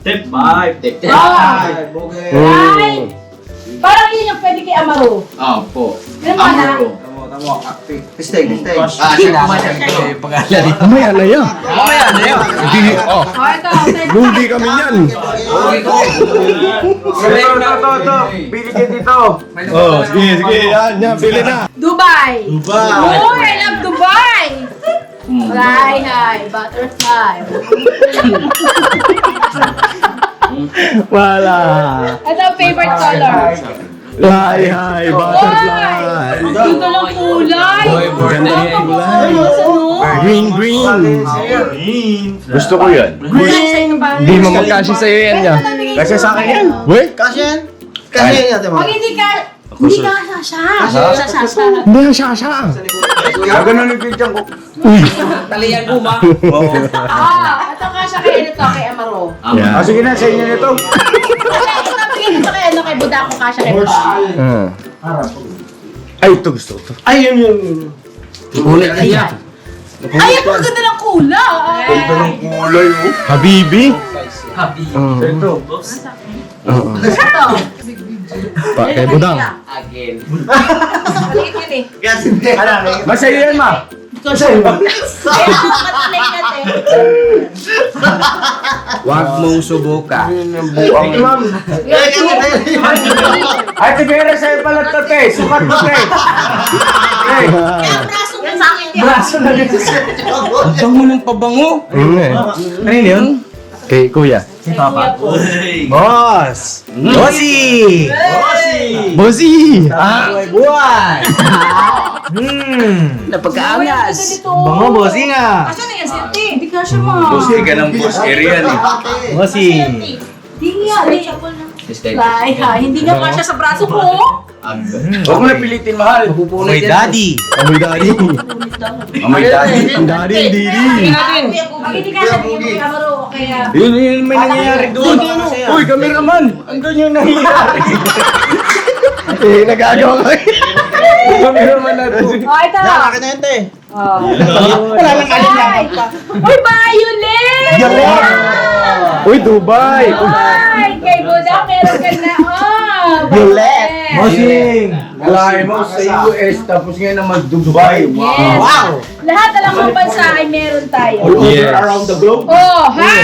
Step 5. Bugay. Ay! Parang yun yung pwede kay Amaro. Po. Ganun ba na? Stay. Mamaya na yan. Hindi, Oh, ito. Lugi kami yan. Ito. Pili kayo dito. Oh, sige. Yan, pili na. Dubai. Oh, I love Dubai. Fly high, butterfly. Wala. Ito ang favorite color. Fly high, butterfly. Ang ganda ng kulay. Ganda ng kulay. Green. Gusto ko yan. Hindi mo magkasya sa'yo yan niya. Kasi sa akin yan. Wait, Kasyan? Kasyan natin mo. Pag hindi ka siya. hindi siya. Gaganon yung pinchang ko. Talian guma. Ito ka siya kay kay Amaro. Yeah. Sige na, sa inyo nito. Ito kay Budako ka siya kay Budako. Ay, ito gusto ko. Ay, yun. Ulit na yan. Ay, ang ganda ng kulay. Kulay mo. Habibi. Ito. Ito. Kay Budang. Again. Maliit yun eh. Masaya yan, ma. Huwag mong subukan. Ay, tigera sa'yo pala ito, te. Sukat mo, te. Hey. Braso mo sa akin. Braso na dito siya. Ang bango ng pabango. Ano yun? Kay Kuya. Boss! Bossy! Bossy! Buwan! Napagkaangas. Bango, bossy nga! Asa na yan, Senti? Hindi ka siya mo. Boss, ka ng boss area ni. Bossy! Hindi nga. Fly high. Hindi nga kasya sa braso ko. Huwag mo na pilitin, mahal. May daddy! Amoy daddy. Amoy daddy. Ang daddy, ang didi. Pag hindi kasya, hindi mo kay Amaro. Kaya... Yun may nangyayari doon. Uy, cameraman. Andun yung nangyayari. Nagagawa ko. Cameraman na doon. Oh, ito. Akin na yun, te! Wala lang alin. Uy, violet! Uy, Dubai. Ay, kay Budak, meron ka na. Violet! Bossing! Nalahay mo sa US, tapos ngayon naman Dubai. Yes. Wow! Lahat na lang ng bansa ay meron tayo. Yes. Around the globe? Oh, ha?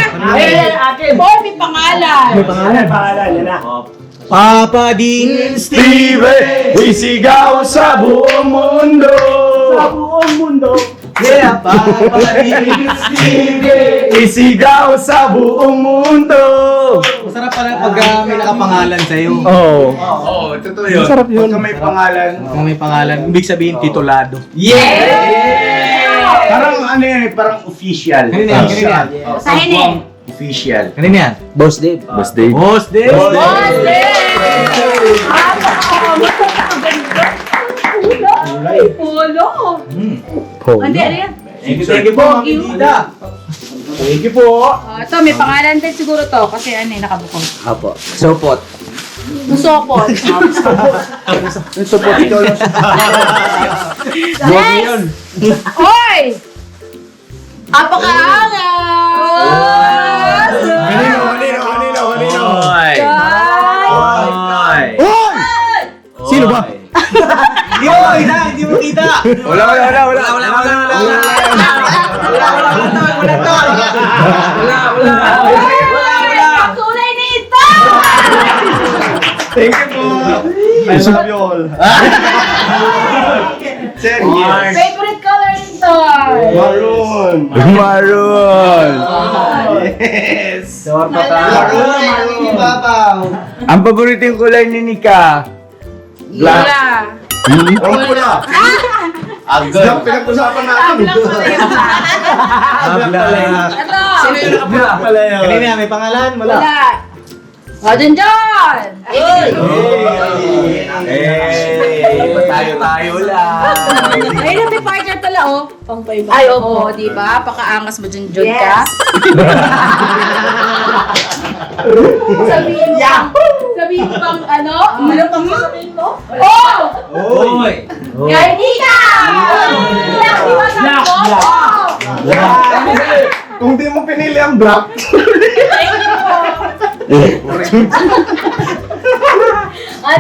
Boy, may pangalan. Papa Dean Steve, isigaw sa buong mundo. Yeah, Papa Dean Steve, isigaw sa buong mundo. Masarap pala pag may nakapangalan sa'yo. Oh. Oo, totoo yun. Masarap yun. Pagka may pangalan. Kung may pangalan, ibig sabihin titulado. Parang ano yan, parang official. Kanina yan. Basahin eh. Official. Kanina yan? Boss Dave. Boss Dave. Boss Dave! Boss Polo. Hindi, ano yan? Thank you po, Mami Dida. Thank you po. Ito, may pangalan din siguro to kasi ano eh, nakabukod. Apo. Sopot. Musopot. Yung support ito lang sa Yes! Hoy! Apakaangas! Kanino? Oy! Oy! Hoy! Sino ba? Hindi mo kita! Hindi mo kita! Wala. Ang kulay nito! Thank you po. I love you all. Favorite color nito? Maroon. Yes! Maroon. Babaw! Ang paborito yung kulay ni Nika. Black. Ang pula. Agad. Yung pinag-usapan natin. Ano? Sino yung nakapula? Kanina, may pangalan? Wala. Wala. O, Junjun! Tayo lang. Ay, may partner pala, oh. Ay, oo, di ba? Pakaangas mo, Junjun ka. Sabihin mo pang ano? Ano pang sabihin mo? Oh! Oy! Kaya Nika! Black, di ba sabi ko? Oh! Kung di mo pinili ang black.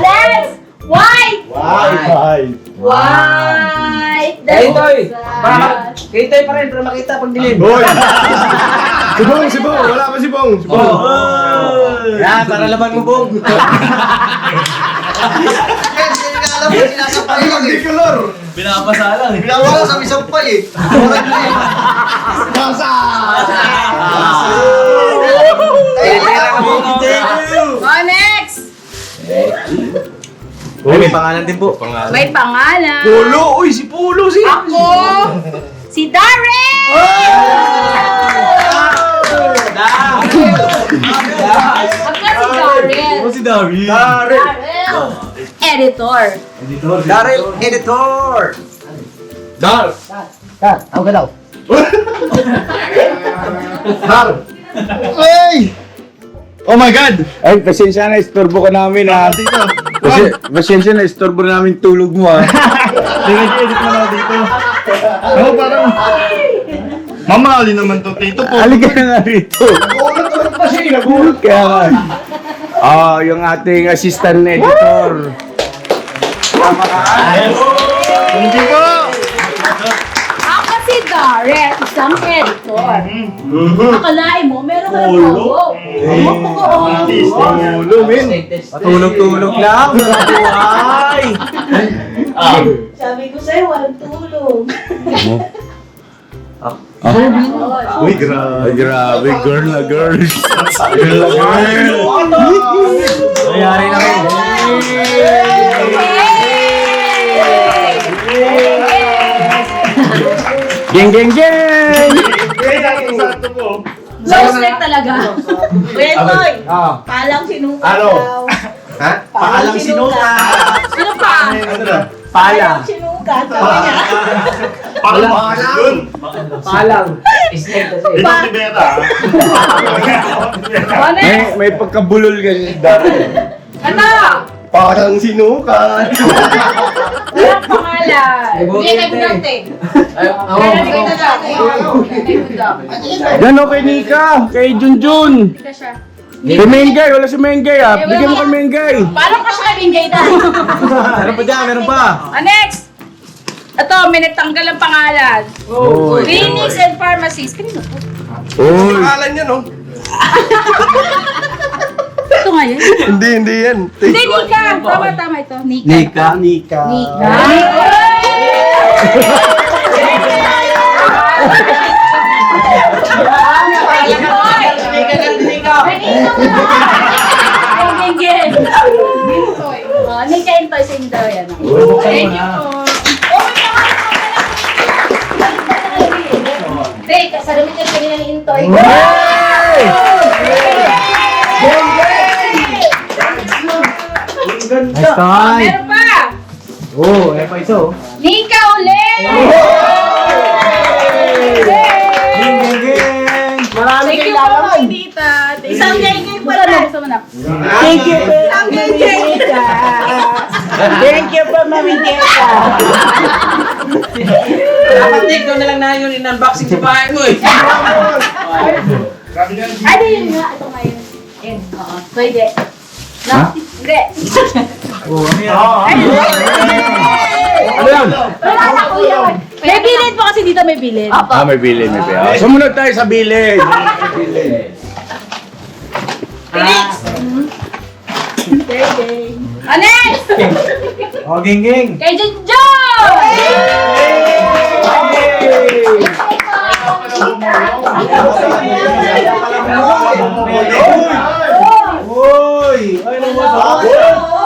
Next! White! Bye. White! Kay Toy! Kay Toy pa rin, para makita pag dilim. Hoy! Si Bong! Wala pa si Bong! Si Bong! Yan, para laban mo, Bong. Alam mo, sinasampay lang eh. Color! Binabasa lang eh. Pinawala sa isampay eh. Murag na eh. Basa! Oh, next! Uy, may pangalan din po. May pangalan. Pulo! Uy, si Pulo! Si... Ako, si Darren! Ako si Darren. Si Dari. Darren. Editor. Daryl, editor! Dar! Ako ka daw. Dar! Hey! Oh my God! Ay, pasensya na, istorbo ka namin ha. Pasensya na, istorbo namin tulog mo ha. Edit mo na dito. Ako parang... Mamali naman to, Tito po. Halika na nga rito. Kaya nga. Yung ating assistant editor. Hindi po! Ako si Darren, isang editor. Akalain mo, meron ka ng bago. Ulo, men. Patulog-tulog lang. Buhay! Sabi ko sa'yo, walang tulog. Uy, grabe. Ay, grabe, girl na girl. Nangyari na rin. Geng, geng, geng! Close neck talaga. Kuya Toy, palang sinuka Ano? daw. Ha? Paalang sinuka. Ano pa? Ano na? Palang sinuka, sabi niya. Yun. Palang. Snake kasi. Ito si Beta. Oh, next. May pagkabulol kasi dati. Ano? Parang sinukat! Walang pangalan. Hindi kayo budante. Kaya nagay na lang. Yan o kay Nika, kay Junjun. Ika siya. Kay Mengay, wala si Mengay ha. Bigyan mo kay Mengay. Paano ka siya kabingay na? Meron pa dyan, meron pa. Next! Ito, may nagtanggal ang pangalan. Clinics and pharmacies. Kanino po? Uy. Pangalan niya, no? Ito nga yan. Hindi yan. Hindi, Nika. Tama ito. Nika. Nika. Nika. Nika and Toy sa inyo daw yan. Thank you po. Hindi, sa damit yung kanina ni Intoy. Nice time. Meron pa! Oh, eh pa isa oh. Nika ulit! Marami Thank you po, Tita. Isang gay-gay pa na. Gusto mo na. Thank you. Isang gay-gay. Thank you po, Mami Tita. Dapat take down na lang na yun in-unboxing sa bahay mo eh. Ano yun nga? Ito nga yun. Yun, oo. Pwede. Ha? Hindi. Oh, ano yan? Ano yan? Wala na ko yun. May bilid po kasi dito may bilid. Ah, may bilin, may bilin. Sumunod tayo sa bilin. Felix! Next! Oh, ging-ging. Kay Junjo! Uy! Ay, ano ba?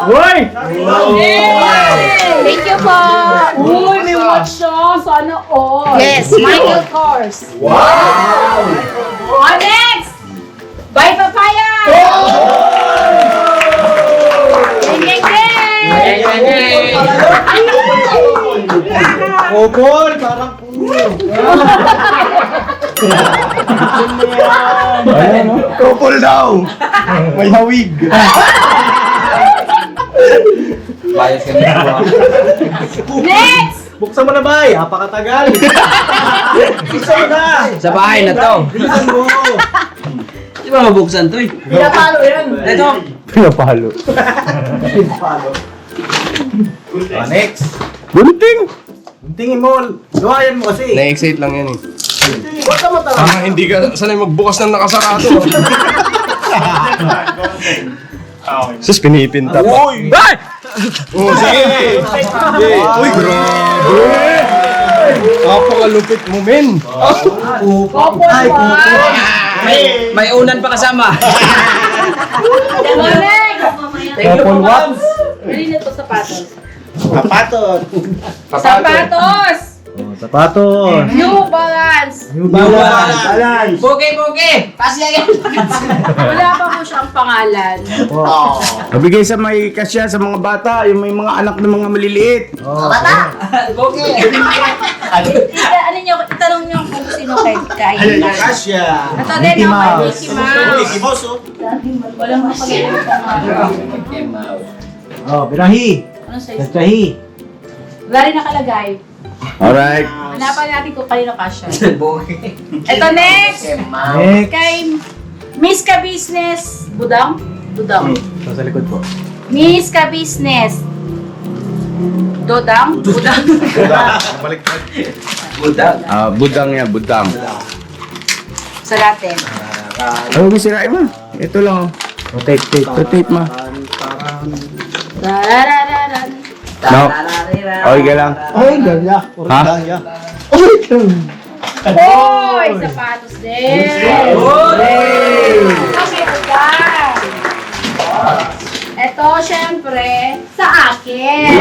Uy! Yay! Thank you po. Uy, may watch siya. Sana all. Yes, Michael Kors. Wow! Next! Bye, papaya! Geng, geng, geng! Kupol, parang Ayan, no? Couple daw. May hawig. Bias ka na. Next! Buksan mo na ba? Apakatagal. Buksan mo na. Sa bahay na to. Bilisan mo. Di ba mabuksan to eh? Pinapalo yan. Ito. Pinapalo. Next. Bunting. Tingin mo, gawayan mo kasi. Na-excite lang yan eh. Huwag ka matala. Hindi ka sanay magbukas ng nakasarado. Sus, pinipinta pa. Uy! Ay! Oh, sige! Uy, grabe! Napakalupit mo, men! Ay, May unan pa kasama. Next! Couple what? Mali na to sapatos. Sapatos. Sapatos! Sapatos. New Balance! New Balance. Bugi! Kasi yan. Wala pa po siyang pangalan. Nabigay sa may kasya sa mga bata, yung may mga anak ng mga maliliit. Bugi! Ano niyo, itanong niyo kung sino kay Kasya. Ito din Mickey ako, Mouse. Mickey Mouse. Walang mapagaling pangalan. Oh, birahi. Ano size? Tahi. Wala rin nakalagay. Alright. Hanapan natin kung kanino kasya. Ito next! Next. Kay Miss Ka Business. Budang? Budang. Sa likod po. Miss Ka Business. Dodang? Budang. Budang yan, budang. Sa natin. Ano gusto sirain mo? Ito lang. Tape. Tape ma. Tararararan. No. Okay ka lang. Ay, ganda. Ha? Hoy! Sapatos din! Okay, agad. Ito, syempre, sa akin.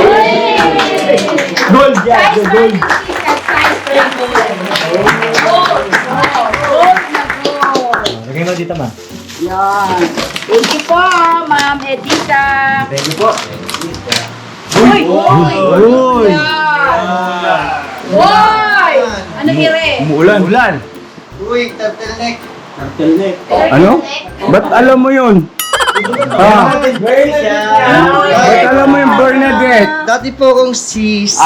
Gold yan, Size gold. 36 at size 24. Gold! Gold na gold. Lagay mo dito, ma. Yan. Thank you po, Ma'am Edita. Thank you po. Uy! Uy! Uy! Ano ire? Umuulan. Ulan. Uy, turtleneck. Ano? Ba't alam mo yun? Ah, ba't alam mo yung Bernadette? Dati po akong sis.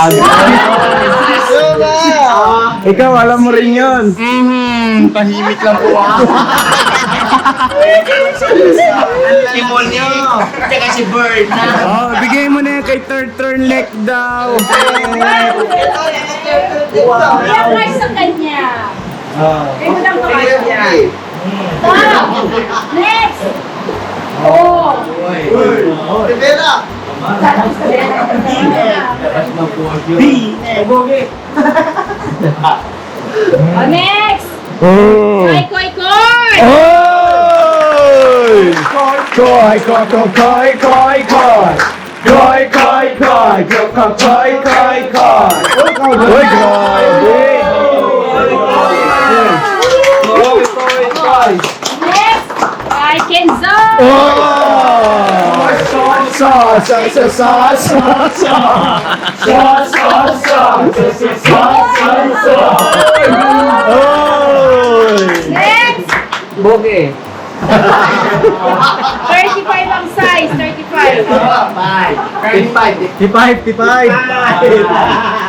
Ikaw, alam mo rin yun. Tahimik lang po ako. Demonyo. Tsaka si Bird. Oh, bigay mo na yan kay turtleneck daw. I-apply sa kanya. Kayo mo lang kapatid niya. Stop! Next! Oh! Rivera. Oh, next! Oh! Koy, koy, koy! Oy! Koi, koi, koi, koi, koi, koi. Koi, koi, koi, koi, koi, koi. Uy, grabe! Next! Kay Kenzo! Oh! Sa, sa, sa, sa, sa, sa. Sa, sa, sa, sa, sa, sa. Oy! Next! Bugi! 35 ang size, 35. Tipay.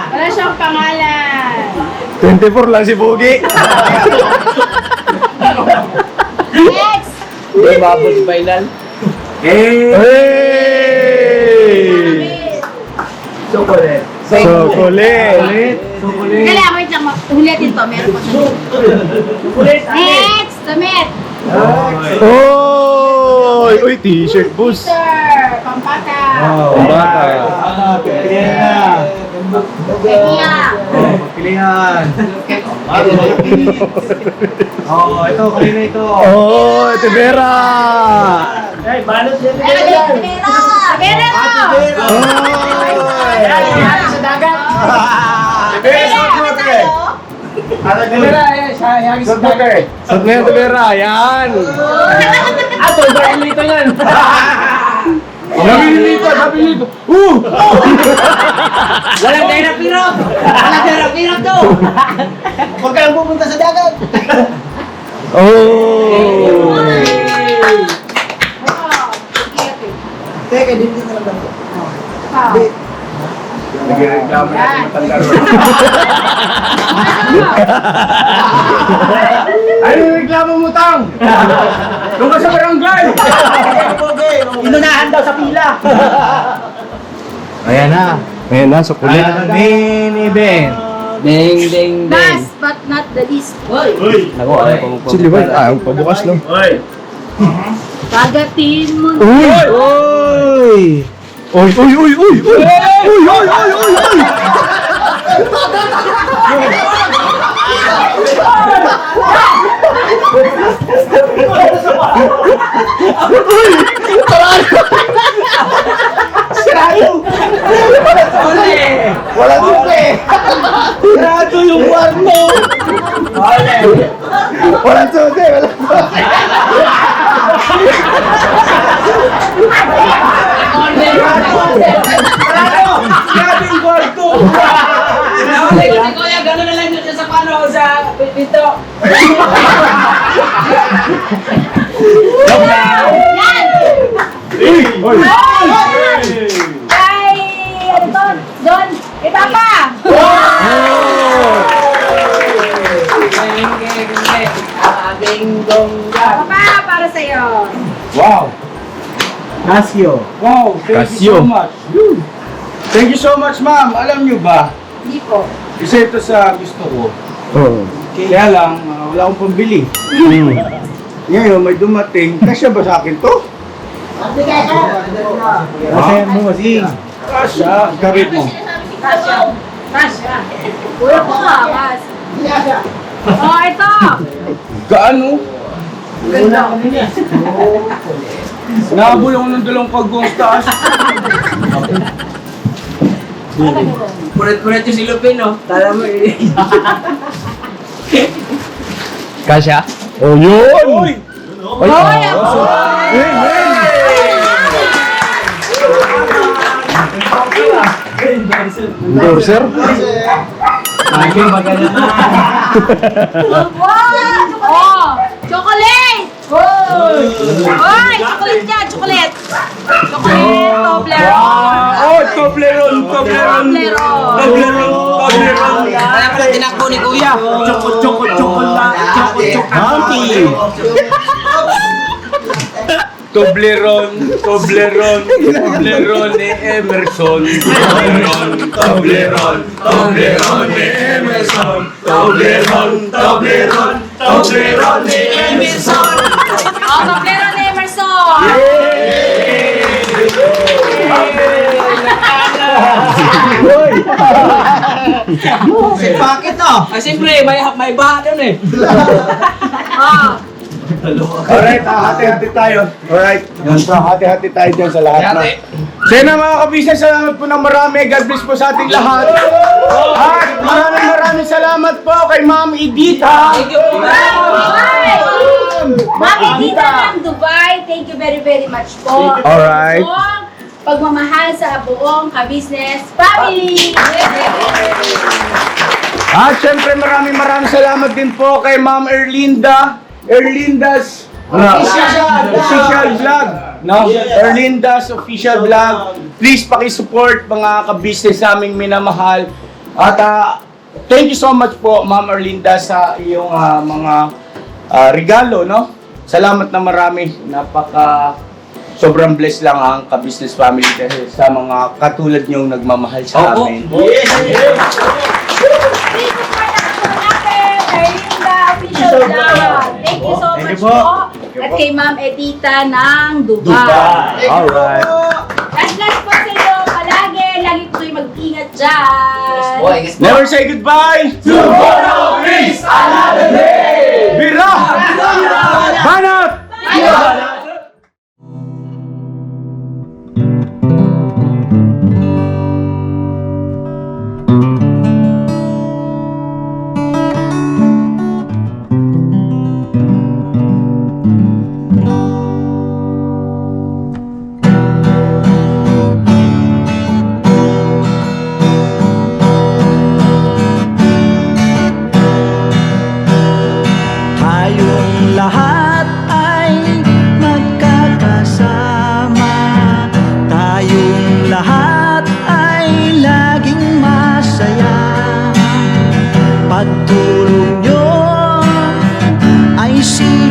Wala siyang pangalan. 24 lang si Bugi. Next! Uy, babos bailan. Hey! Chocolate. Chocolate. Kailangan, wait lang. Ulitin to. Meron pa siya. Next! Damit! Oy! Uy, t-shirt boost. Sir! Pampata! Bata. Pilihan. Kaya! Pilihan. Oh, ito. Kanina ito. Oh, Tibera. Ay, balot yan. Sabera! Oy! Sa dagat. Sat na yan, Tibera. Yan. Ato, Brian Lito yan. Sabi nito. Walang dera-piro. Walang dera-piro to. Huwag ka lang pupunta sa dagat. Oh. Teka, dito na lang daw. Nagreklamo natin matanda ron. Ano yung reklamo mo, Tang? Doon ka sa barangay! Inunahan daw sa pila. Ayan na, so kulit. Main event. Ding, ding, ding. Last but not the least, Ako, ano pa Sili ba? Ang pabukas lang. kagatin mo na. Uy! Uy! Uy! Uy! Uy! Uy! Uy! Uy! Uy! Uy! Uy! Wala susi. Sarado yung kwarto. Wala susi! Wala susi! Grabe yung kwarto. Si Kuya, gano'n na lang yun sa pano sa pinto. Ay, ano to? Don, kay Papa! Ding, ding, ding. Ding, dong, dong. Papa, para sa'yo. Wow! Casio. Wow! Thank you so Casio. much. Thank you so much, ma'am. Alam niyo ba, Hindi po. isa ito sa gusto ko. Oh. Kaya lang, wala akong pambili. Ngayon, may dumating. Kasya ba sa akin to? Kasi mo, sing. Kasya. Kabit mo. Tasha. Tasha. Uy, pumakas. Oh, ito. Gaano? Ganda. Nahabol ako ng dalawang kagong taas. Kuret-kuret yung si Lupin, no? Tala mo eh. Kasya? Oh, yun! Uy! Hoy, ako. Endorser? Oh, chocolate! Hoy, chocolate yan, chocolate. Chocolate, Toblerone. Oh, Toblerone! Toblerone! Toblerone! Toblerone! Kaya pala tinakbo ni Kuya. Toblerone, Toblerone, Toblerone ni Emerson. Toblerone, Toblerone, Toblerone ni Emerson. Toblerone, Toblerone, Toblerone ni Emerson. Oh, Toblerone ni Emerson. Si Bakit no? Ay, siyempre, may baha doon eh. Oh, Alright, hati-hati tayo. Alright, hati-hati tayo dyan sa lahat na. Sana mga kabisnes, salamat po ng marami. God bless po sa ating lahat. At maraming salamat po kay Ma'am Edita. Thank you po, ma'am. Mami Dita ng Dubai, thank you very, very much po. Alright. Buong pagmamahal sa buong ka-business family. At syempre maraming salamat din po kay Ma'am Erlinda's official vlog. No? Erlinda's official vlog. Please paki-support mga ka-business naming minamahal. At thank you so much po Ma'am Erlinda sa iyong mga regalo, no? Salamat na marami. Sobrang blessed lang ang ka-business family kasi sa mga katulad niyong nagmamahal sa Opo. amin. Please support ang po natin, Erlinda Official Vlog. Thank you so much po. At kay Ma'am Edita ng Dubai. Alright. God bless po sa inyo palagi. Lagi po kayo mag-ingat dyan. Never say goodbye! Tomorrow is another day! Bira! Banat!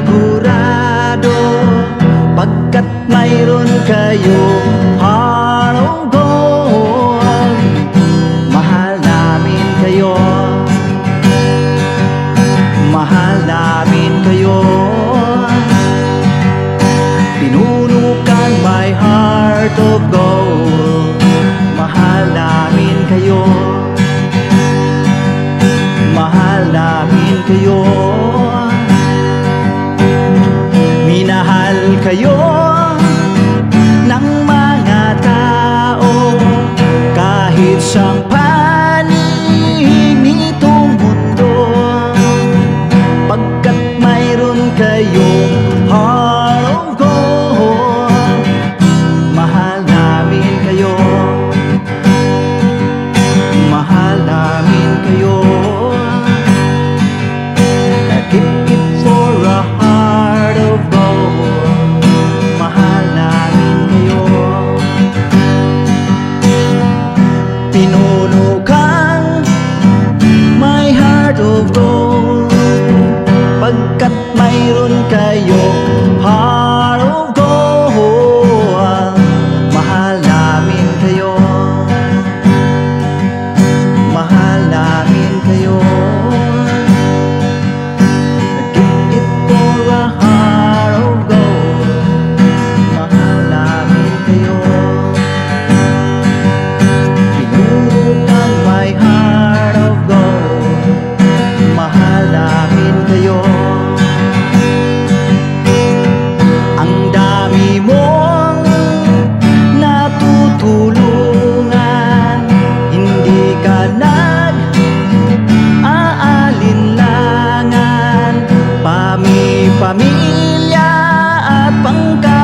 sigurado pagkat mayroon kayo heart of gold. Mahal namin kayo, mahal namin kayo. Pinuno kang my heart of gold. Mahal namin kayo, mahal namin kayo. Minahal kayo ng mga tao kahit saan panig nitong mundo, pagkat mayroon kayong heart of gold. Mahal namin kayo, mahal namin kayo. Keep it for a heart of gold. Mahal namin kayo. Pinuno kang my heart of gold, pagkat mayroon kayo heart of gold. Mahal namin kayo, mahal namin kayo. Keep it for a heart of gold. Mahal namin kayo. Pinuno kang my heart of gold. Mahal namin kayo. Ang dami mong natutulungan, hindi ka nag-aalinlangan. Pamilya at pangkat